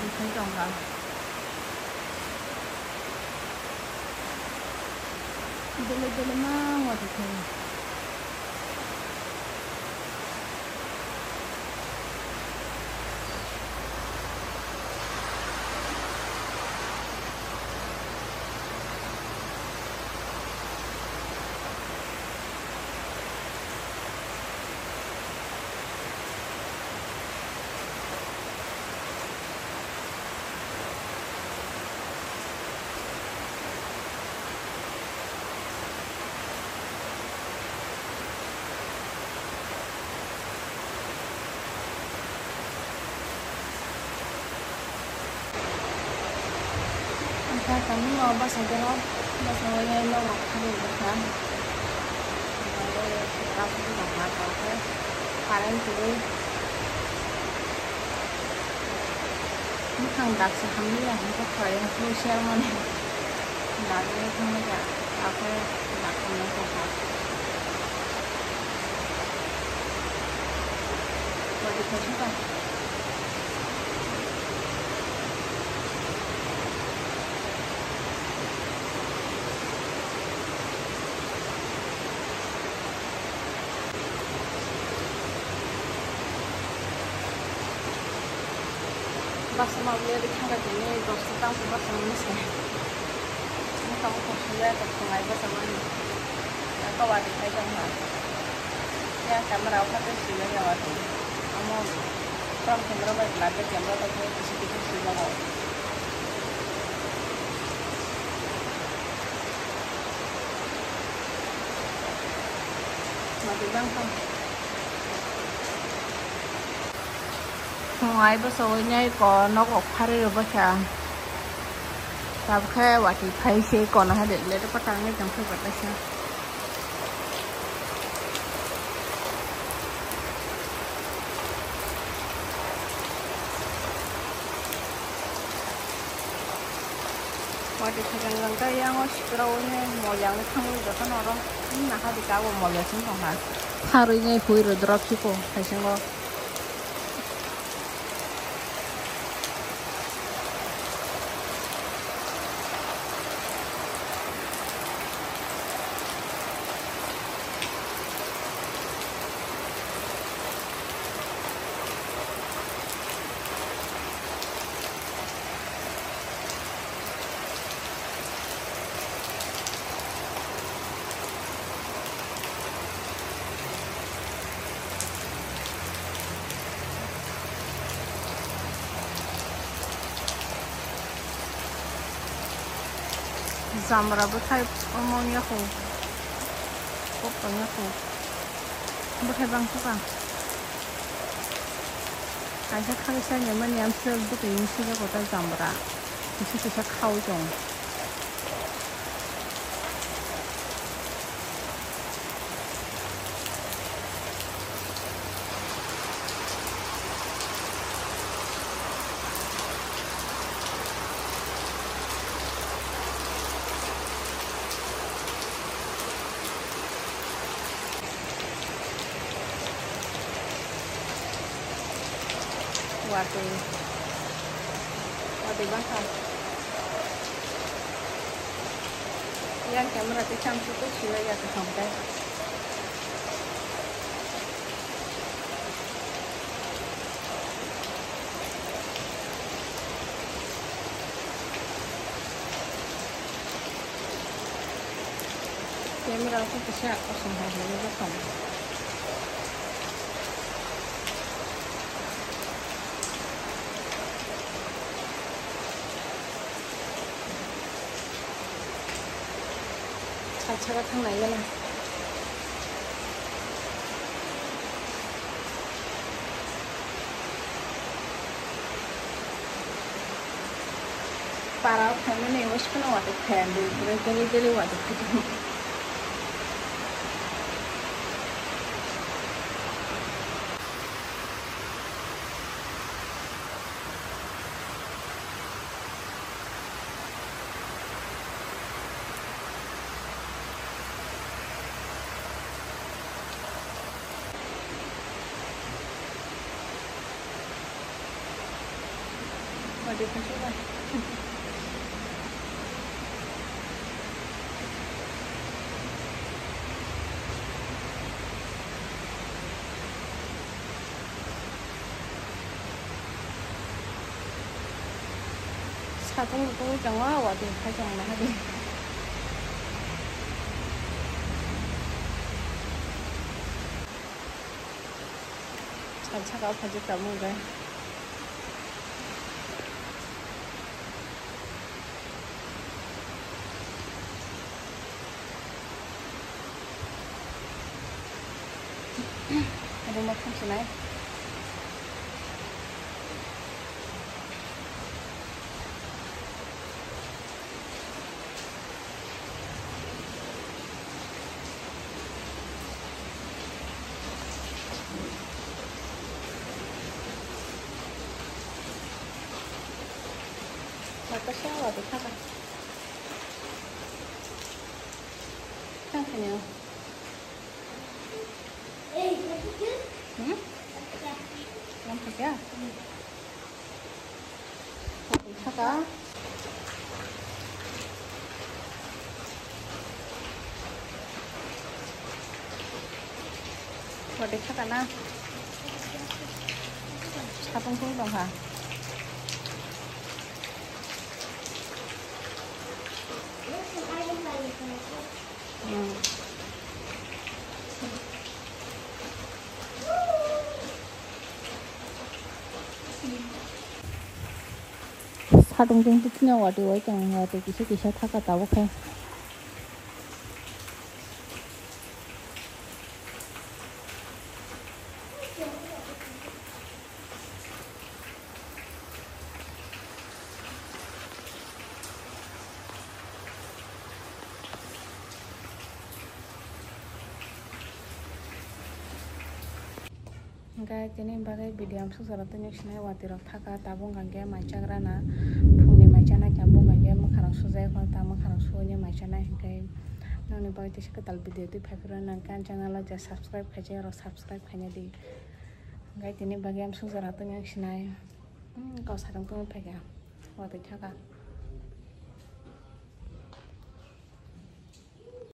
thì thấy rộng rãi. Dele mah waduh tuh. Kami mau bahas aja loh, bahas awalnya lo waktu berkan. Kalau aku juga nggak tahu kan, kalian tuh ini kang dak sehami ya, itu kalian tuh share mana? Daknya kang aja, aku daknya tuh kan. Mau dikasih kan? Bahasa mau lihat di kamera ini, bos tentang bahasa Indonesia. Ini kamu konsuler atau sungai bahasa mana? Kau ada kayak apa? Ya kamera apa tuh sih ya waktu. Kamu from kamera baik lagi kamera tapi sedikit sudah mau. Mati bang kan? Ngoài bữa sau nhai có nó có phải rồi bữa sáng, tập khai và thì thấy xe còn nó hay để lấy nó bắt tăng cái trong cái vật đó sao? Và thì thấy rằng cái yang ở 시끄러우네 뭐 양을 탕을 줘서 너로 나가지 까고 뭐 열심히 동안 하루 이내 보이로 들어피고 하신 거. Zamra bukai omongnya aku, pokoknya aku, bukai bang suka. Kayak kali saya nyaman yang bukai ini sih aku tak zamra, itu bisa kau dong. Waduh bangsa. Yang kamera di samping itu sudah ya sampai. Kamera itu bisa kosong hari ini kosong. 차가 탕 나이잖아. Para family was gonna want to candle, really want to put him. Wadi pun cũng chẳng quá quả thì phải chồng này đi 잘 차가 가지고 남은 거야. Ada makan sini. Maka siapa tuh kakak? Kakaknya. Lampu ya? Kakak. Wadik kakak na. Sabung pun dong ha. 사동 정도 그냥 와도 와이장 와도 기셔 타갔다 오케이. Guys, ini bagai video am susah rata nyok sinai watirok thaka tabung gangge maicang rana phungni maicana tabung gangge makharang sujai khol ta makharang sunya maicana hingkai nangni bagai tisi ketal video tu phaiphra nang kan channel la ja subscribe khaje ro subscribe khanya di guys ini bagai am susah rata nyok sinai kau sarang tu phaiga watir thaka